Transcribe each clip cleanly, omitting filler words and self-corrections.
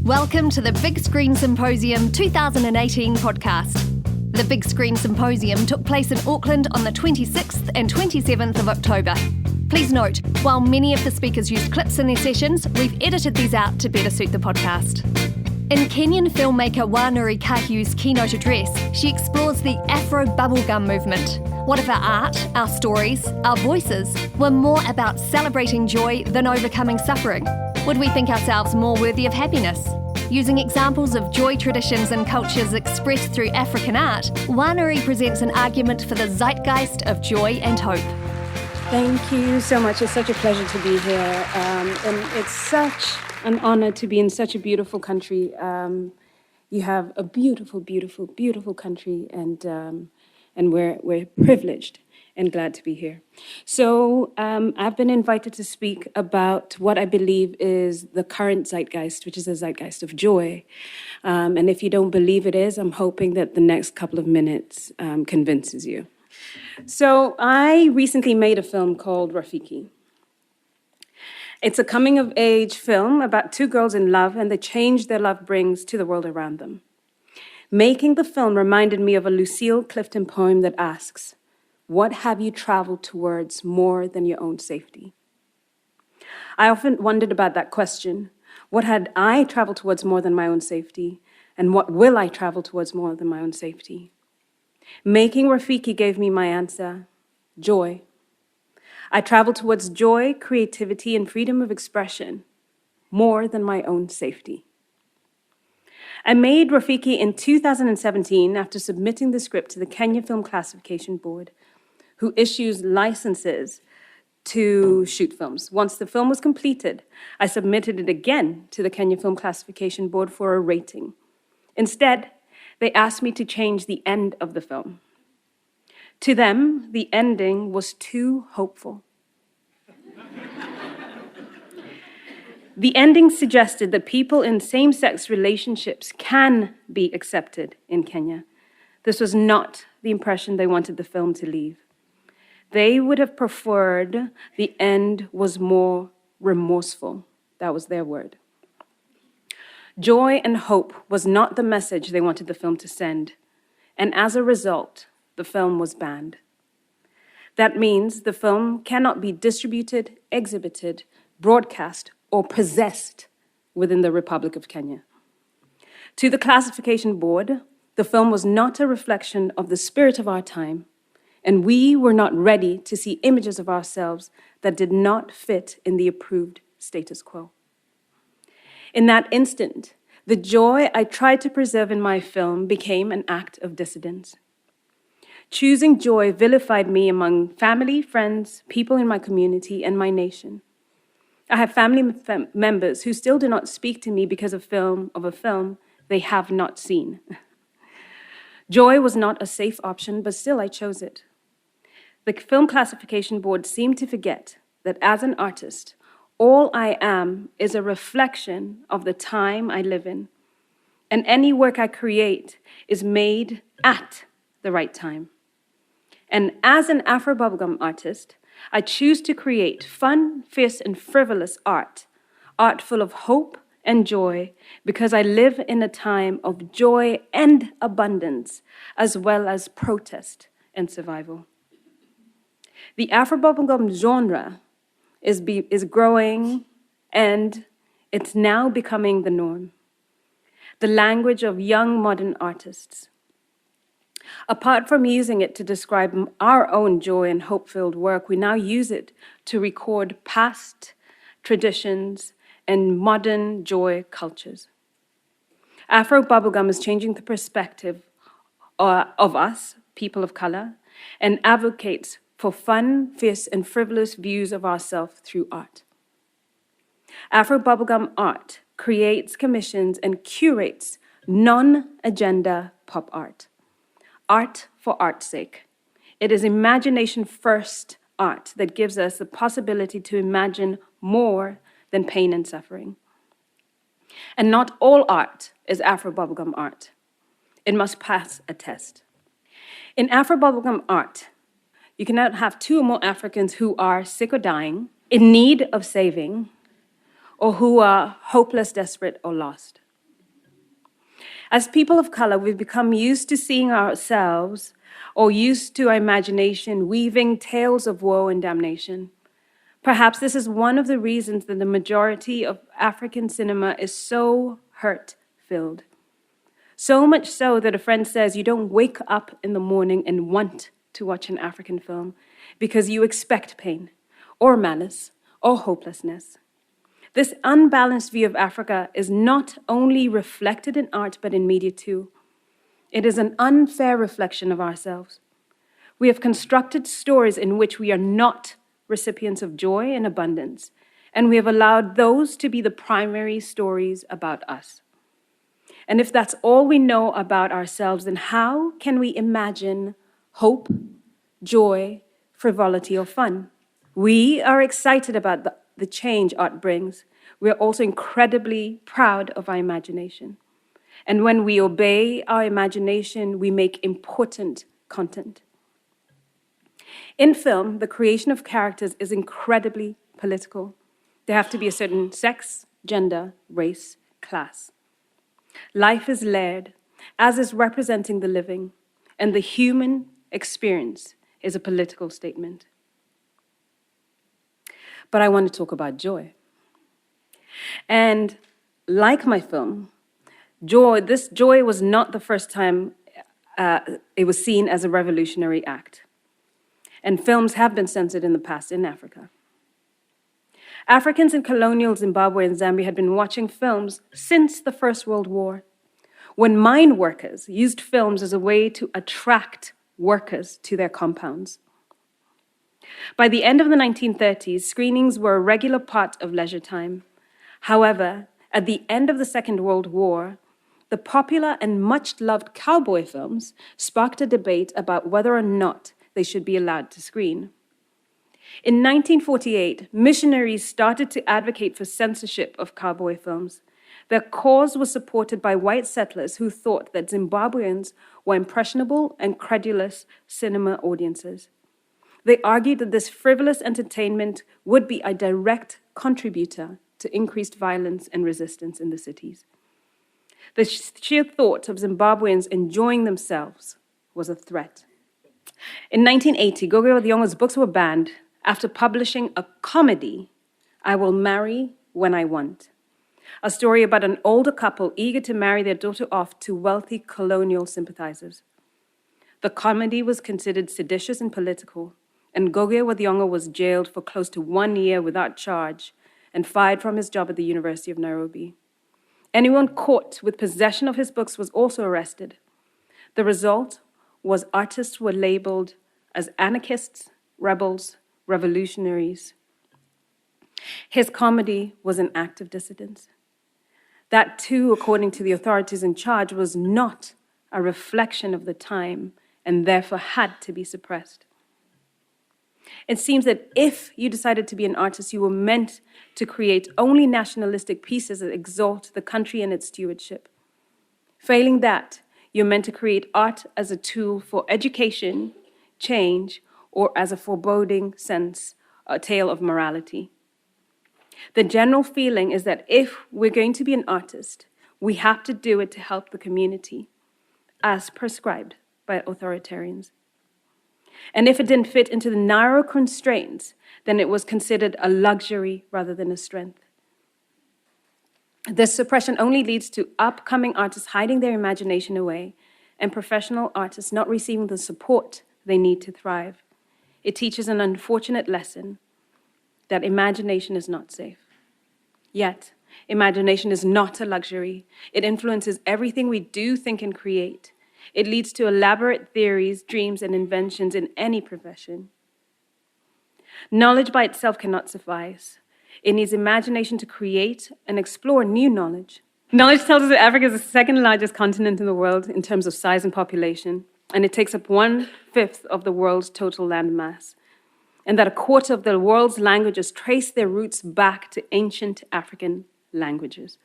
Welcome to the Big Screen Symposium 2018 podcast. The Big Screen Symposium took place in Auckland on the 26th and 27th of October. Please note, while many of the speakers use clips in their sessions, we've edited these out to better suit the podcast. In Kenyan filmmaker Wanuri Kahiu's keynote address, she explores the Afro bubblegum movement. What if our art, our stories, our voices were more about celebrating joy than overcoming suffering? Would we think ourselves more worthy of happiness? Using examples of joy traditions and cultures expressed through African art, Wanuri presents an argument for the zeitgeist of joy and hope. Thank you so much. It's such a pleasure to be here. And it's such an honor to be in such a beautiful country. You have a beautiful, beautiful, beautiful country, and we're privileged and glad to be here. So I've been invited to speak about what I believe is the current zeitgeist, which is a zeitgeist of joy. And if you don't believe it is, I'm hoping that the next couple of minutes convinces you. So I recently made a film called Rafiki. It's a coming-of-age film about two girls in love and the change their love brings to the world around them. Making the film reminded me of a Lucille Clifton poem that asks, "What have you traveled towards more than your own safety?" I often wondered about that question. What had I traveled towards more than my own safety? And what will I travel towards more than my own safety? Making Rafiki gave me my answer: joy. I travel towards joy, creativity, and freedom of expression more than my own safety. I made Rafiki in 2017 after submitting the script to the Kenya Film Classification Board, who issues licenses to shoot films. Once the film was completed, I submitted it again to the Kenya Film Classification Board for a rating. Instead, they asked me to change the end of the film. To them, the ending was too hopeful. The ending suggested that people in same-sex relationships can be accepted in Kenya. This was not the impression they wanted the film to leave. They would have preferred the end was more remorseful. That was their word. Joy and hope was not the message they wanted the film to send, and as a result, the film was banned. That means the film cannot be distributed, exhibited, broadcast, or possessed within the Republic of Kenya. To the classification board, the film was not a reflection of the spirit of our time, and we were not ready to see images of ourselves that did not fit in the approved status quo. In that instant, the joy I tried to preserve in my film became an act of dissidence. Choosing joy vilified me among family, friends, people in my community, and my nation. I have family members who still do not speak to me because of a film they have not seen. Joy was not a safe option, but still I chose it. The Film Classification Board seemed to forget that as an artist, all I am is a reflection of the time I live in, and any work I create is made at the right time. And as an Afro bubblegum artist, I choose to create fun, fierce, and frivolous art full of hope and joy, because I live in a time of joy and abundance, as well as protest and survival. The Afro bubblegum genre is growing, and it's now becoming the norm, the language of young modern artists. Apart from using it to describe our own joy and hope-filled work, we now use it to record past traditions and modern joy cultures. Afro bubblegum is changing the perspective of us, people of color, and advocates for fun, fierce, and frivolous views of ourselves through art. Afro bubblegum art creates, commissions, and curates non-agenda pop art. Art for art's sake. It is imagination-first art that gives us the possibility to imagine more than pain and suffering. And not all art is Afro bubblegum art. It must pass a test. In Afro bubblegum art, you cannot have two or more Africans who are sick or dying, in need of saving, or who are hopeless, desperate, or lost. As people of color, we've become used to seeing ourselves or used to our imagination weaving tales of woe and damnation. Perhaps this is one of the reasons that the majority of African cinema is so hurt-filled. So much so that a friend says you don't wake up in the morning and want to watch an African film because you expect pain or malice or hopelessness. This unbalanced view of Africa is not only reflected in art, but in media too. It is an unfair reflection of ourselves. We have constructed stories in which we are not recipients of joy and abundance, and we have allowed those to be the primary stories about us. And if that's all we know about ourselves, then how can we imagine hope, joy, frivolity, or fun? We are excited about the change art brings. We are also incredibly proud of our imagination. And when we obey our imagination, we make important content. In film, the creation of characters is incredibly political. There have to be a certain sex, gender, race, class. Life is layered, as is representing the living, and the human experience is a political statement. But I want to talk about joy. And like my film, this joy was not the first time it was seen as a revolutionary act. And films have been censored in the past in Africa. Africans in colonial Zimbabwe and Zambia had been watching films since the First World War, when mine workers used films as a way to attract workers to their compounds. By the end of the 1930s, screenings were a regular part of leisure time. However, at the end of the Second World War, the popular and much-loved cowboy films sparked a debate about whether or not they should be allowed to screen. In 1948, missionaries started to advocate for censorship of cowboy films. Their cause was supported by white settlers who thought that Zimbabweans were impressionable and credulous cinema audiences. They argued that this frivolous entertainment would be a direct contributor to increased violence and resistance in the cities. The sheer thought of Zimbabweans enjoying themselves was a threat. In 1980, Gogo Odiongo's books were banned after publishing a comedy, I Will Marry When I Want, a story about an older couple eager to marry their daughter off to wealthy colonial sympathizers. The comedy was considered seditious and political, and Gogo Odiongo was jailed for close to 1 year without charge and fired from his job at the University of Nairobi. Anyone caught with possession of his books was also arrested. The result was artists were labeled as anarchists, rebels, revolutionaries. His comedy was an act of dissidence. That too, according to the authorities in charge, was not a reflection of the time and therefore had to be suppressed. It seems that if you decided to be an artist, you were meant to create only nationalistic pieces that exalt the country and its stewardship. Failing that, you're meant to create art as a tool for education, change, or as a foreboding sense, a tale of morality. The general feeling is that if we're going to be an artist, we have to do it to help the community, as prescribed by authoritarians. And if it didn't fit into the narrow constraints, then it was considered a luxury rather than a strength. This suppression only leads to upcoming artists hiding their imagination away and professional artists not receiving the support they need to thrive. It teaches an unfortunate lesson that imagination is not safe. Yet, imagination is not a luxury. It influences everything we do, think, and create. It leads to elaborate theories, dreams, and inventions in any profession. Knowledge by itself cannot suffice. It needs imagination to create and explore new knowledge. Knowledge tells us that Africa is the second largest continent in the world in terms of size and population, and it takes up 1/5 of the world's total land mass, and that 1/4 of the world's languages trace their roots back to ancient African languages.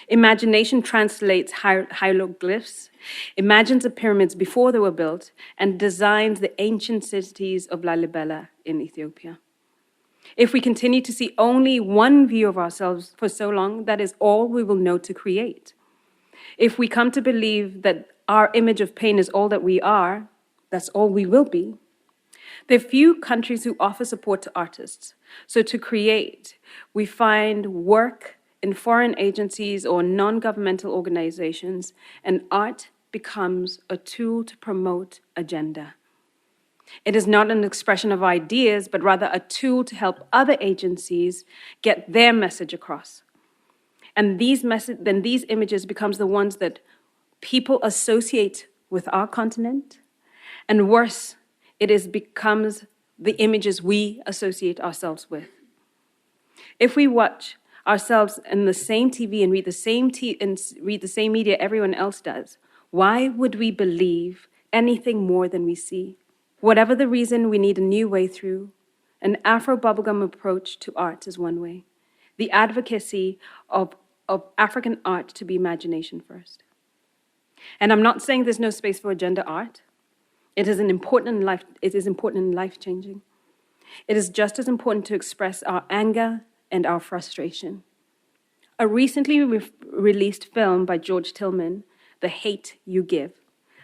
Imagination translates hieroglyphs, imagines the pyramids before they were built, and designs the ancient cities of Lalibela in Ethiopia. If we continue to see only one view of ourselves for so long, that is all we will know to create. If we come to believe that our image of pain is all that we are, that's all we will be. There are few countries who offer support to artists. So to create, we find work in foreign agencies or non-governmental organizations, and art becomes a tool to promote agenda. It is not an expression of ideas, but rather a tool to help other agencies get their message across. And then these images becomes the ones that people associate with our continent, and worse, becomes the images we associate ourselves with. If we watch ourselves in the same TV and read the same media everyone else does, why would we believe anything more than we see? Whatever the reason, we need a new way through. An Afro-bubblegum approach to art is one way. The advocacy of African art to be imagination first. And I'm not saying there's no space for agenda art. It is important and life-changing. It is just as important to express our anger and our frustration. A recently released film by George Tillman, The Hate You Give,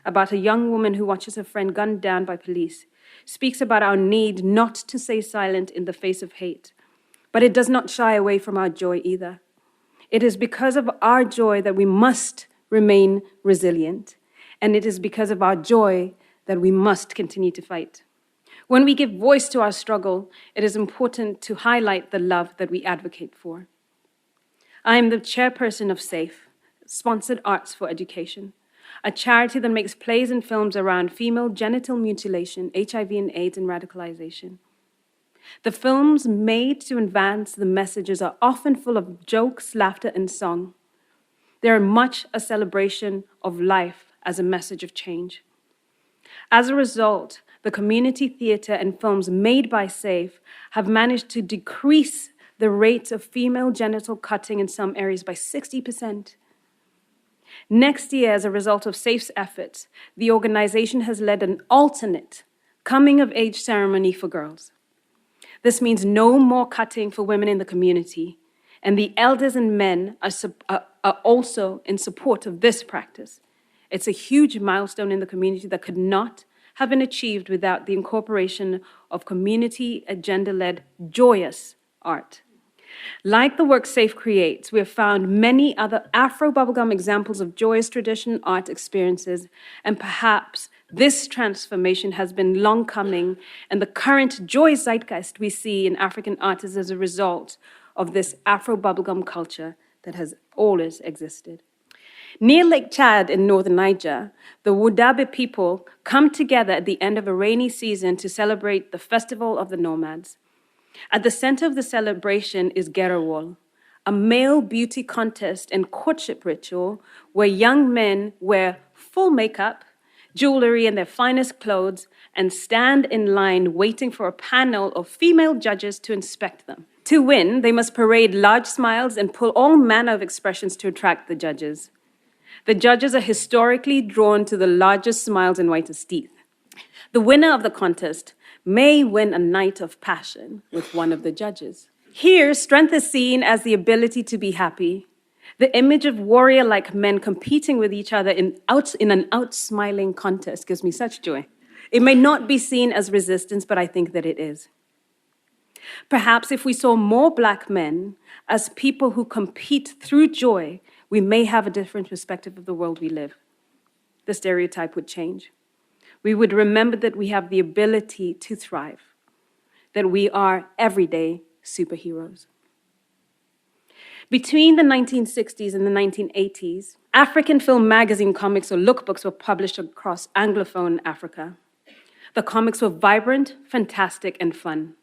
about a young woman who watches her friend gunned down by police, speaks about our need not to stay silent in the face of hate. But it does not shy away from our joy either. It is because of our joy that we must remain resilient. And it is because of our joy that we must continue to fight. When we give voice to our struggle, it is important to highlight the love that we advocate for. I am the chairperson of SAFE, Sponsored Arts for Education, a charity that makes plays and films around female genital mutilation, HIV and AIDS, and radicalization. The films made to advance the messages are often full of jokes, laughter, and song. They are much a celebration of life as a message of change. As a result, the community theater and films made by SAFE have managed to decrease the rate of female genital cutting in some areas by 60%. Next year, as a result of SAFE's efforts, the organization has led an alternate coming-of-age ceremony for girls. This means no more cutting for women in the community, and the elders and men are also in support of this practice. It's a huge milestone in the community that could not have been achieved without the incorporation of community agenda-led joyous art. Like the work SAFE creates, we have found many other Afro-bubblegum examples of joyous tradition art experiences, and perhaps this transformation has been long coming, and the current joyous zeitgeist we see in African art is as a result of this Afro-bubblegum culture that has always existed. Near Lake Chad in northern Niger, the Wudabe people come together at the end of a rainy season to celebrate the Festival of the Nomads. At the center of the celebration is Gerewol, a male beauty contest and courtship ritual where young men wear full makeup, jewelry, and their finest clothes and stand in line waiting for a panel of female judges to inspect them. To win, they must parade large smiles and pull all manner of expressions to attract the judges. The judges are historically drawn to the largest smiles and whitest teeth. The winner of the contest may win a night of passion with one of the judges. Here, strength is seen as the ability to be happy. The image of warrior-like men competing with each other in an outsmiling contest gives me such joy. It may not be seen as resistance, but I think that it is. Perhaps if we saw more Black men as people who compete through joy, we may have a different perspective of the world we live. The stereotype would change. We would remember that we have the ability to thrive, that we are everyday superheroes. Between the 1960s and the 1980s, African film magazine comics or lookbooks were published across Anglophone Africa. The comics were vibrant, fantastic, and fun.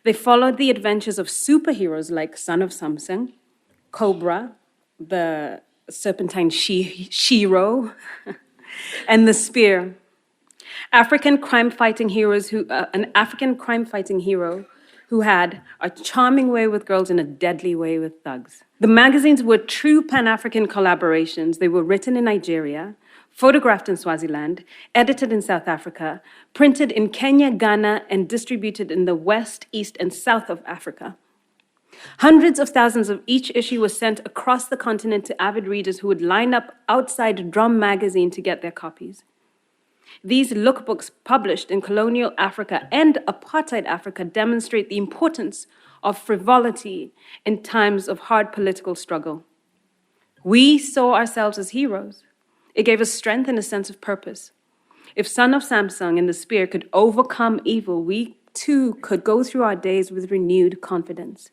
They followed the adventures of superheroes like Son of Samson, Cobra, the serpentine Shiro, and the Spear. An African crime-fighting hero who had a charming way with girls and a deadly way with thugs. The magazines were true Pan-African collaborations. They were written in Nigeria, photographed in Swaziland, edited in South Africa, printed in Kenya, Ghana, and distributed in the West, East, and South of Africa. Hundreds of thousands of each issue was sent across the continent to avid readers who would line up outside Drum magazine to get their copies. These lookbooks published in colonial Africa and apartheid Africa demonstrate the importance of frivolity in times of hard political struggle. We saw ourselves as heroes. It gave us strength and a sense of purpose. If Son of Samsung and the Spear could overcome evil, we too could go through our days with renewed confidence.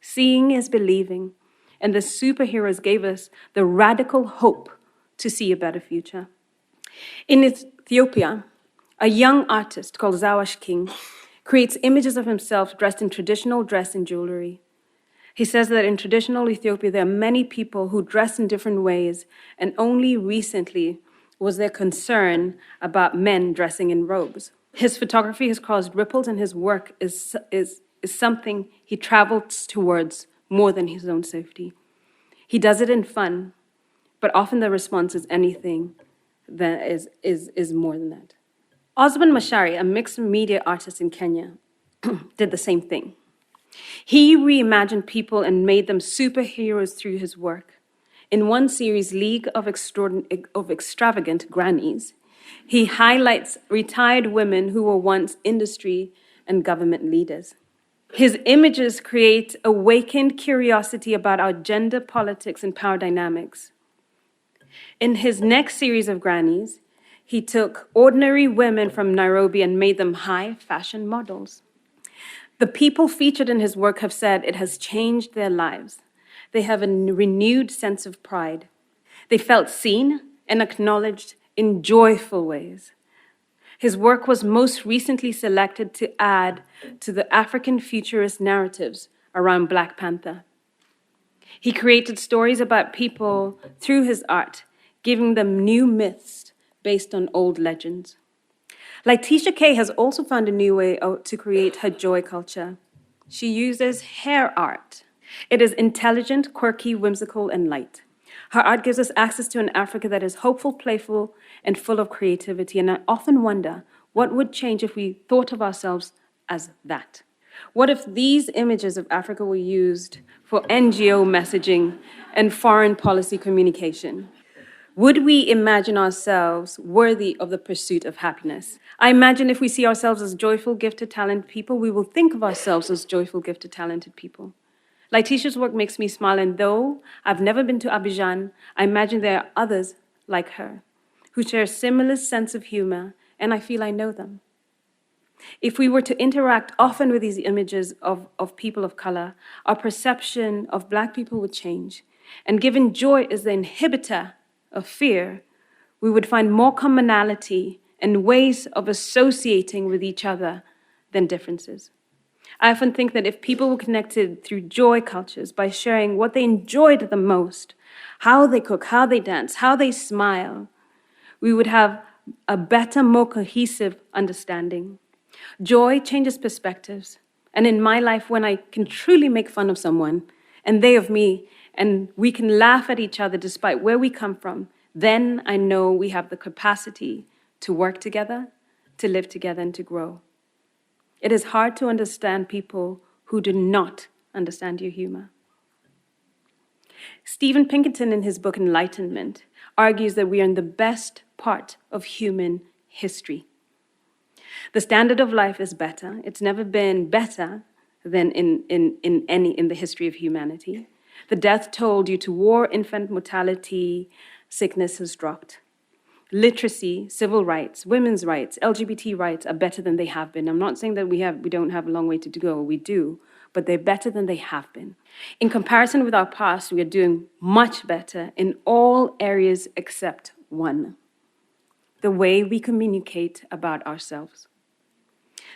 Seeing is believing, and the superheroes gave us the radical hope to see a better future. In Ethiopia, a young artist called Zawash King creates images of himself dressed in traditional dress and jewelry. He says that in traditional Ethiopia, there are many people who dress in different ways, and only recently was there concern about men dressing in robes. His photography has caused ripples, and his work is something he travels towards more than his own safety. He does it in fun, but often the response is anything that is more than that. Osman Mashari, a mixed media artist in Kenya, did the same thing. He reimagined people and made them superheroes through his work. In one series, League of Extravagant Grannies, he highlights retired women who were once industry and government leaders. His images create awakened curiosity about our gender politics and power dynamics. In his next series of Grannies, he took ordinary women from Nairobi and made them high fashion models. The people featured in his work have said it has changed their lives. They have a renewed sense of pride. They felt seen and acknowledged in joyful ways. His work was most recently selected to add to the African futurist narratives around Black Panther. He created stories about people through his art, giving them new myths based on old legends. Letitia Kay has also found a new way to create her joy culture. She uses hair art. It is intelligent, quirky, whimsical, and light. Her art gives us access to an Africa that is hopeful, playful, and full of creativity. And I often wonder what would change if we thought of ourselves as that. What if these images of Africa were used for NGO messaging and foreign policy communication? Would we imagine ourselves worthy of the pursuit of happiness? I imagine if we see ourselves as joyful, gifted, talented people, we will think of ourselves as joyful, gifted, talented people. Letitia's work makes me smile, and though I've never been to Abidjan, I imagine there are others like her who share a similar sense of humor, and I feel I know them. If we were to interact often with these images of people of color, our perception of Black people would change. And given joy is the inhibitor of fear, we would find more commonality and ways of associating with each other than differences. I often think that if people were connected through joy cultures by sharing what they enjoyed the most, how they cook, how they dance, how they smile, we would have a better, more cohesive understanding. Joy changes perspectives. And in my life, when I can truly make fun of someone and they of me, and we can laugh at each other despite where we come from, then I know we have the capacity to work together, to live together, and to grow. It is hard to understand people who do not understand your humor. Stephen Pinkerton, in his book Enlightenment, argues that we are in the best part of human history. The standard of life is better. It's never been better than in the history of humanity. The death toll due to war, infant mortality, sickness has dropped. Literacy, civil rights, women's rights, LGBT rights are better than they have been. I'm not saying that we don't have a long way to go. We do, but they're better than they have been. In comparison with our past, we are doing much better in all areas except one: the way we communicate about ourselves.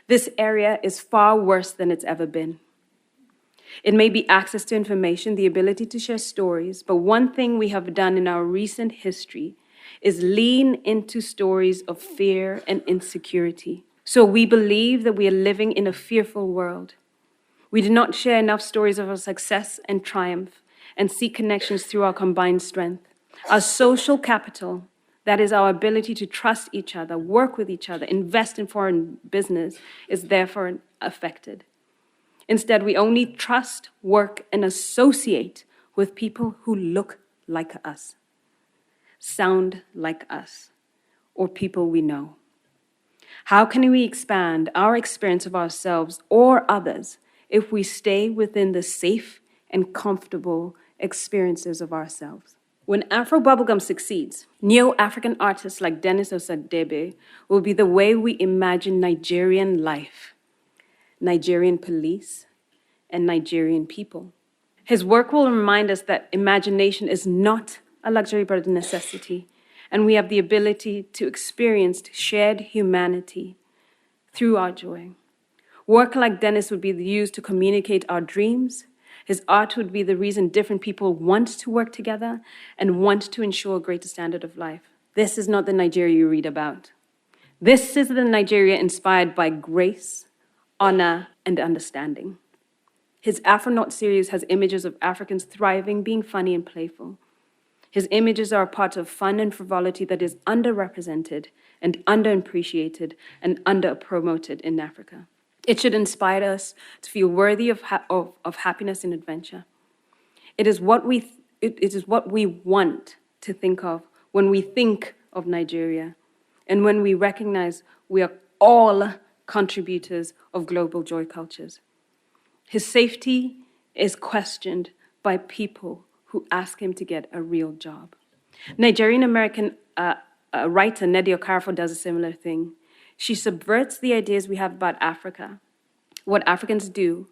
This area is far worse than it's ever been. It may be access to information, the ability to share stories, but one thing we have done in our recent history is lean into stories of fear and insecurity. So we believe that we are living in a fearful world. We do not share enough stories of our success and triumph and seek connections through our combined strength. Our social capital, that is our ability to trust each other, work with each other, invest in foreign business, is therefore affected. Instead, we only trust, work, and associate with people who look like us, sound like us, or people we know. How can we expand our experience of ourselves or others if we stay within the safe and comfortable experiences of ourselves? When Afro bubblegum succeeds, neo-African artists like Dennis Osadebe will be the way we imagine Nigerian life, Nigerian police, and Nigerian people. His work will remind us that imagination is not a luxury but a necessity, and we have the ability to experience shared humanity through our joy. Work like Dennis would be used to communicate our dreams. His art would be the reason different people want to work together and want to ensure a greater standard of life. This is not the Nigeria you read about. This is the Nigeria inspired by grace, honor, and understanding. His Afronaut series has images of Africans thriving, being funny and playful. His images are a part of fun and frivolity that is underrepresented and underappreciated and under-promoted in Africa. It should inspire us to feel worthy of happiness and adventure. It is what we want to think of when we think of Nigeria, and when we recognize we are all contributors of global joy cultures. His safety is questioned by people who ask him to get a real job. Nigerian-American writer Nnedi Okorafor does a similar thing. She subverts the ideas we have about Africa, what Africans do,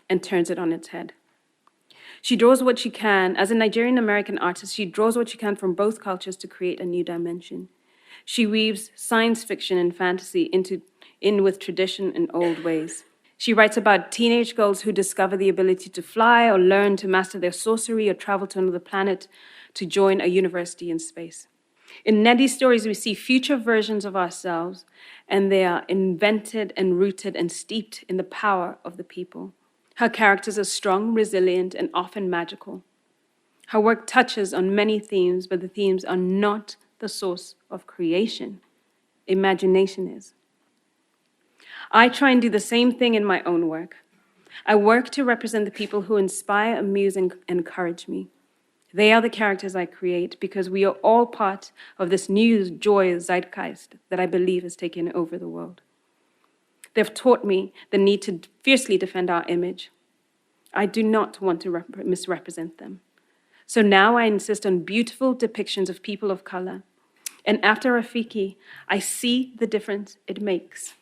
and turns it on its head. She draws what she can. As a Nigerian-American artist, she draws what she can from both cultures to create a new dimension. She weaves science fiction and fantasy in with tradition and old ways. She writes about teenage girls who discover the ability to fly or learn to master their sorcery or travel to another planet to join a university in space. In Nnedi's stories, we see future versions of ourselves, and they are invented and rooted and steeped in the power of the people. Her characters are strong, resilient, and often magical. Her work touches on many themes, but the themes are not the source of creation. Imagination is. I try and do the same thing in my own work. I work to represent the people who inspire, amuse, and encourage me. They are the characters I create because we are all part of this new joy Zeitgeist that I believe has taken over the world. They've taught me the need to fiercely defend our image. I do not want to misrepresent them. So now I insist on beautiful depictions of people of color. And after Rafiki, I see the difference it makes.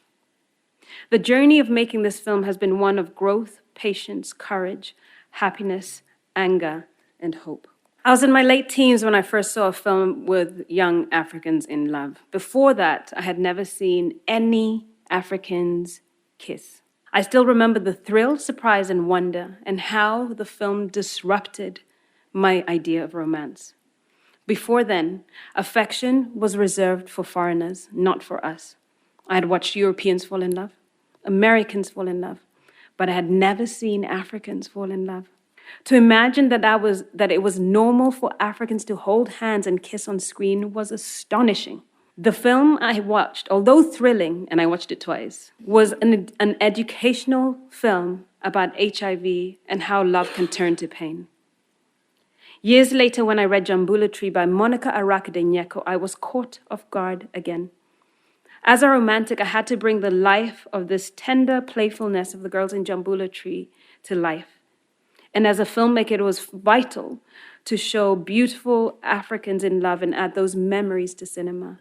The journey of making this film has been one of growth, patience, courage, happiness, anger, and hope. I was in my late teens when I first saw a film with young Africans in love. Before that, I had never seen any Africans kiss. I still remember the thrill, surprise, and wonder, and how the film disrupted my idea of romance. Before then, affection was reserved for foreigners, not for us. I had watched Europeans fall in love, Americans fall in love, but I had never seen Africans fall in love. To imagine that it was normal for Africans to hold hands and kiss on screen was astonishing. The film I watched, although thrilling, and I watched it twice, was an educational film about HIV and how love can turn to pain. Years later, when I read Jambula Tree by Monica Arakade Nyeko, I was caught off guard again. As a romantic, I had to bring the life of this tender playfulness of the girls in Jambula Tree to life. And as a filmmaker, it was vital to show beautiful Africans in love and add those memories to cinema.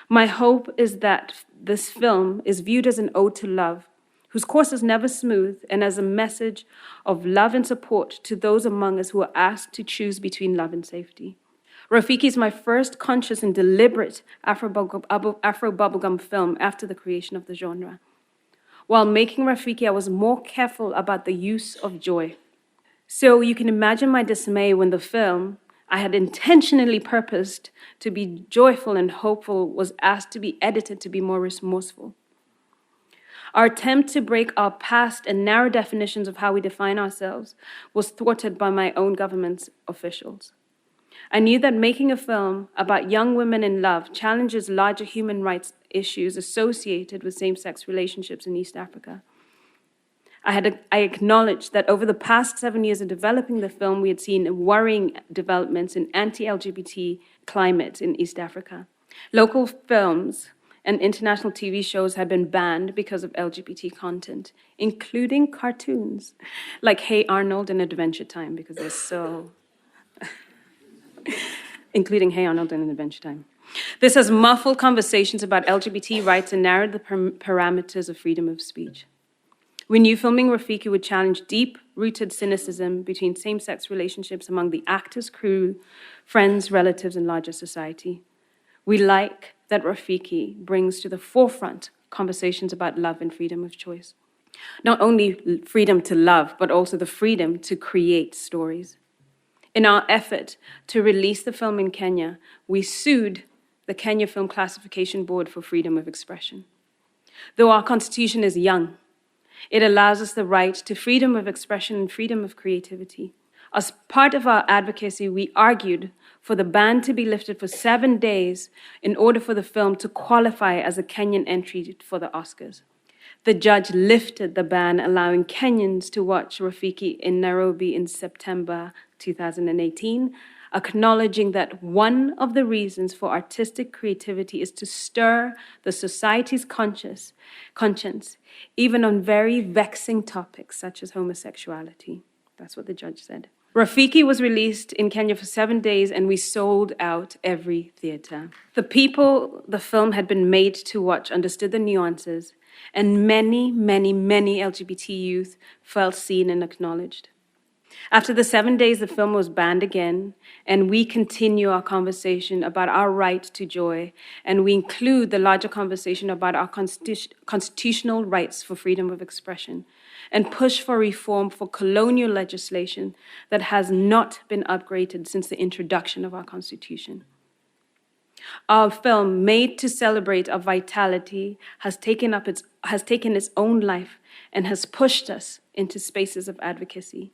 My hope is that this film is viewed as an ode to love, whose course is never smooth, and as a message of love and support to those among us who are asked to choose between love and safety. Rafiki is my first conscious and deliberate Afro bubblegum film after the creation of the genre. While making Rafiki, I was more careful about the use of joy. So you can imagine my dismay when the film I had intentionally purposed to be joyful and hopeful was asked to be edited to be more remorseful. Our attempt to break our past and narrow definitions of how we define ourselves was thwarted by my own government's officials. I knew that making a film about young women in love challenges larger human rights issues associated with same-sex relationships in East Africa. I acknowledged that over the past 7 years of developing the film, we had seen worrying developments in anti-LGBT climate in East Africa. Local films and international TV shows had been banned because of LGBT content, including cartoons like Hey Arnold and Adventure Time, because they're so... including Hey Arnold and Adventure Time. This has muffled conversations about LGBT rights and narrowed the parameters of freedom of speech. We knew filming Rafiki would challenge deep-rooted cynicism between same-sex relationships among the actors, crew, friends, relatives, and larger society. We like that Rafiki brings to the forefront conversations about love and freedom of choice. Not only freedom to love, but also the freedom to create stories. In our effort to release the film in Kenya, we sued the Kenya Film Classification Board for freedom of expression. Though our constitution is young, it allows us the right to freedom of expression and freedom of creativity. As part of our advocacy, we argued for the ban to be lifted for 7 days in order for the film to qualify as a Kenyan entry for the Oscars. The judge lifted the ban, allowing Kenyans to watch Rafiki in Nairobi in September 2018, acknowledging that one of the reasons for artistic creativity is to stir the society's conscience, even on very vexing topics such as homosexuality. That's what the judge said. Rafiki was released in Kenya for 7 days, and we sold out every theater. The people the film had been made to watch understood the nuances, and many, many, many LGBT youth felt seen and acknowledged. After the 7 days, the film was banned again, and we continue our conversation about our right to joy, and we include the larger conversation about our constitutional rights for freedom of expression, and push for reform for colonial legislation that has not been upgraded since the introduction of our constitution. Our film, made to celebrate our vitality, has taken its own life and has pushed us into spaces of advocacy.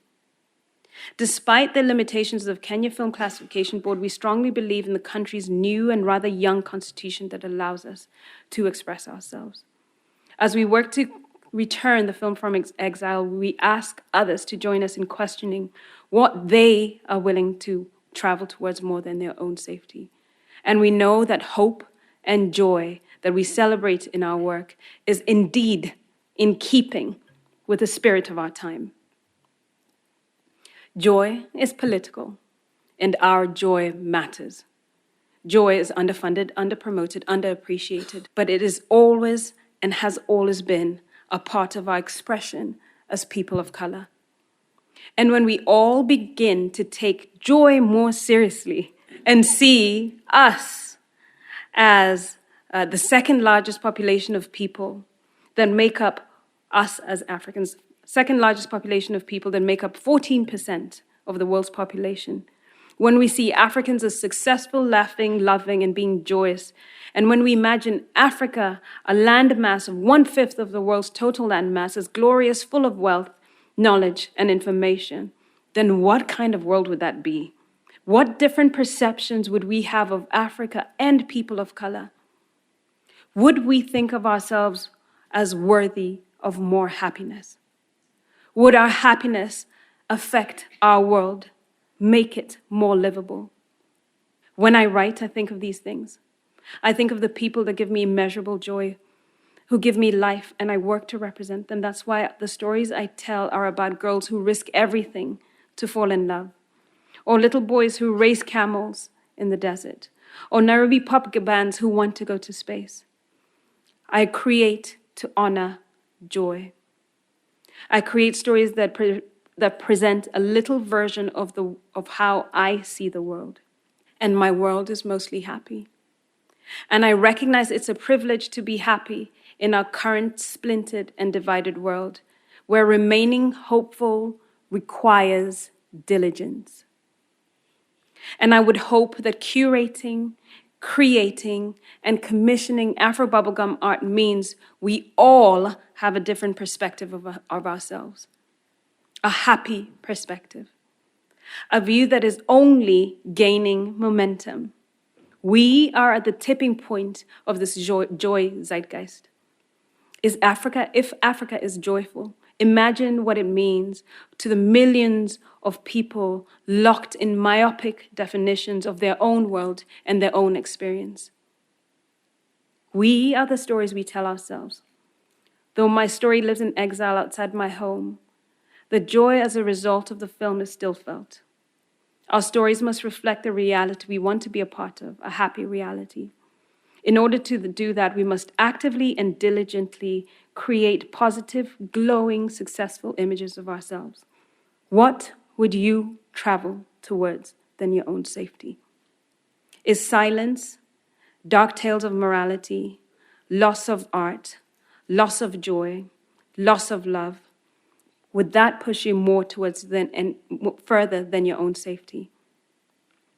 Despite the limitations of Kenya Film Classification Board, we strongly believe in the country's new and rather young constitution that allows us to express ourselves. As we work to return the film from exile, we ask others to join us in questioning what they are willing to travel towards more than their own safety. And we know that hope and joy that we celebrate in our work is indeed in keeping with the spirit of our time. Joy is political, and our joy matters. Joy is underfunded, underpromoted, underappreciated, but it is always and has always been a part of our expression as people of color. And when we all begin to take joy more seriously and see us as the second largest population of people that make up us as Africans, second largest population of people that make up 14% of the world's population. When we see Africans as successful, laughing, loving, and being joyous, and when we imagine Africa, a landmass of 1/5 of the world's total landmass, as glorious, full of wealth, knowledge, and information, then what kind of world would that be? What different perceptions would we have of Africa and people of color? Would we think of ourselves as worthy of more happiness? Would our happiness affect our world, make it more livable? When I write, I think of these things. I think of the people that give me immeasurable joy, who give me life, and I work to represent them. That's why the stories I tell are about girls who risk everything to fall in love, or little boys who race camels in the desert, or Nairobi pop bands who want to go to space. I create to honor joy. I create stories that present a little version of how I see the world. And my world is mostly happy. And I recognize it's a privilege to be happy in our current splintered and divided world, where remaining hopeful requires diligence. And I would hope that curating, creating, and commissioning Afro bubblegum art means we all have a different perspective of ourselves, a happy perspective, a view that is only gaining momentum. We are at the tipping point of this joy zeitgeist. If Africa is joyful, Imagine what it means to the millions of people locked in myopic definitions of their own world and their own experience. We are the stories we tell ourselves. Though my story lives in exile outside my home, the joy as a result of the film is still felt. Our stories must reflect the reality we want to be a part of, a happy reality. In order to do that, we must actively and diligently create positive, glowing, successful images of ourselves. What would you travel towards than your own safety? Is silence, dark tales of morality, loss of art, loss of joy, loss of love, would that push you more towards and further than your own safety?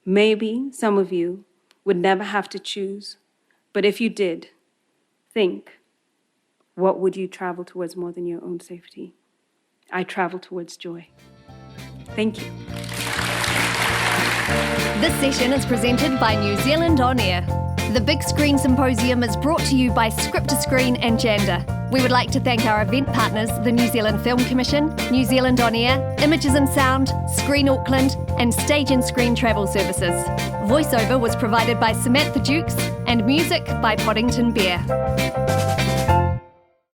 Maybe some of you would never have to choose, but if you did, think, what would you travel towards more than your own safety? I travel towards joy. Thank you. This session is presented by New Zealand On Air. The Big Screen Symposium is brought to you by Script to Screen and Janda. We would like to thank our event partners, the New Zealand Film Commission, New Zealand On Air, Images and Sound, Screen Auckland, and Stage and Screen Travel Services. Voiceover was provided by Samantha Dukes and music by Poddington Bear.